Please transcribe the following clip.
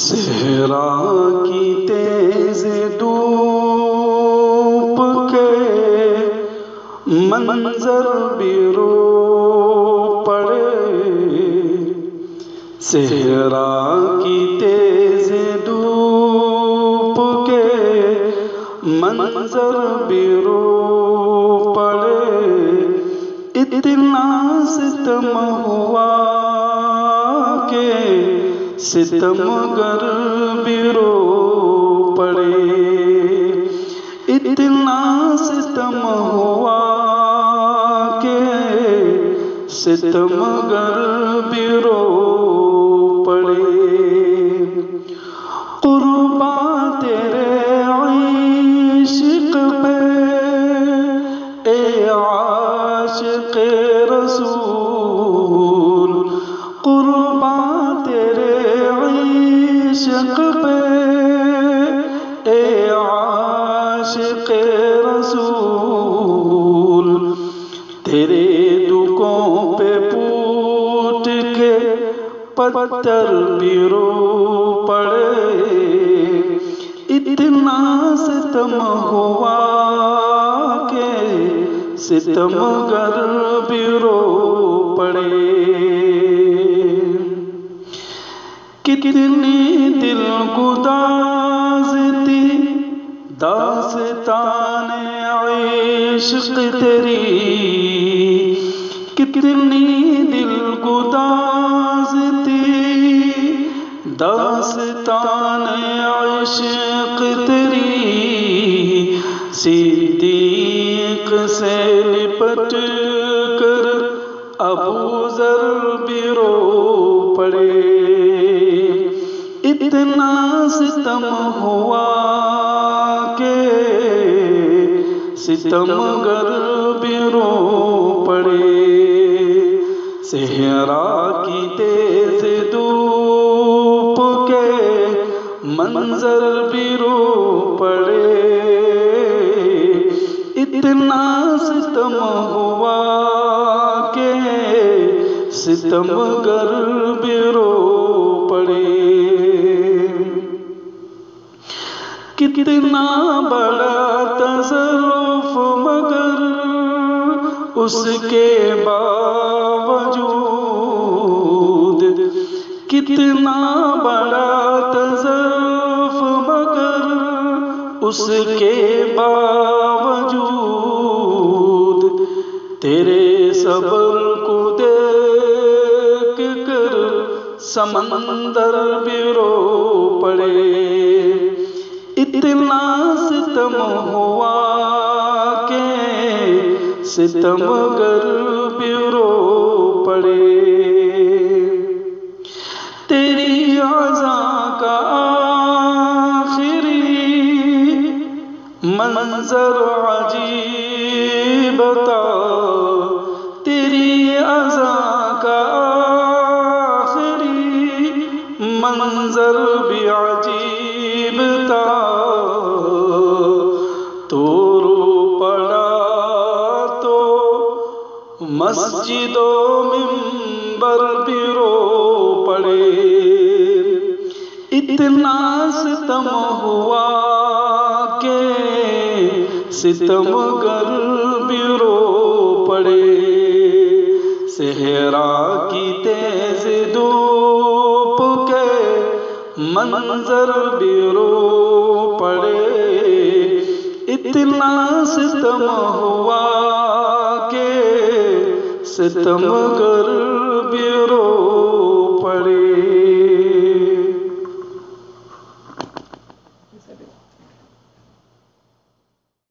صحرا کی تیز دھوپ کے منظر بھی رو پڑے، صحرا کی تیز دھوپ کے منظر بھی رو پڑے، اتنا ستم ہوا کہ ستمگر بھی رو پڑے، اتنا ستم ہوا کہ ستمگر بھی رو پڑے۔ قرباں تیرے عشق پہ اے عاشق رسول، قرباں تیرے عشق پہ اے عاشق رسول، تیرے دکھوں پہ پھوٹ کے پتھر بھی رو پڑے، اتنا ستم ہوا کہ ستمگر بھی رو پڑے۔ کتنی دل گداز تھی داستان عشق تیری، کتنی دل گداز تھی داستان عشق تیری، صدیق سے لپٹ کر ابوذر بھی رو پڑے، اتنا ستم ہوا کہ ستمگر بھی رو پڑے۔ صحرا کی تیز دھوپ کے منظر بھی رو پڑے، اتنا ستم ہوا کہ ستمگر بھی رو پڑے۔ کتنا بڑا تصرف مگر اس کے باوجود، کتنا بڑا تصرف مگر اس کے باوجود، تیرے صبر کو دیکھ کر سمندر بھی رو پڑے، اتنا ستم ہوا کہ ستمگر بھی رو پڑے۔ تیری عزا کا آخری منظر عجیب تھا، تیری عزا کا آخری منظر بھی عجیب تھا، تو رو پڑا تو مسجد و منبر بھی رو پڑے، اتنا ستم ہوا کہ ستمگر بھی رو پڑے۔ صحرا کی تیز دھوپ کے منظر بھی رو پڑے، اتنا ستم ہوا کہ ستمگر بھی رو پڑے۔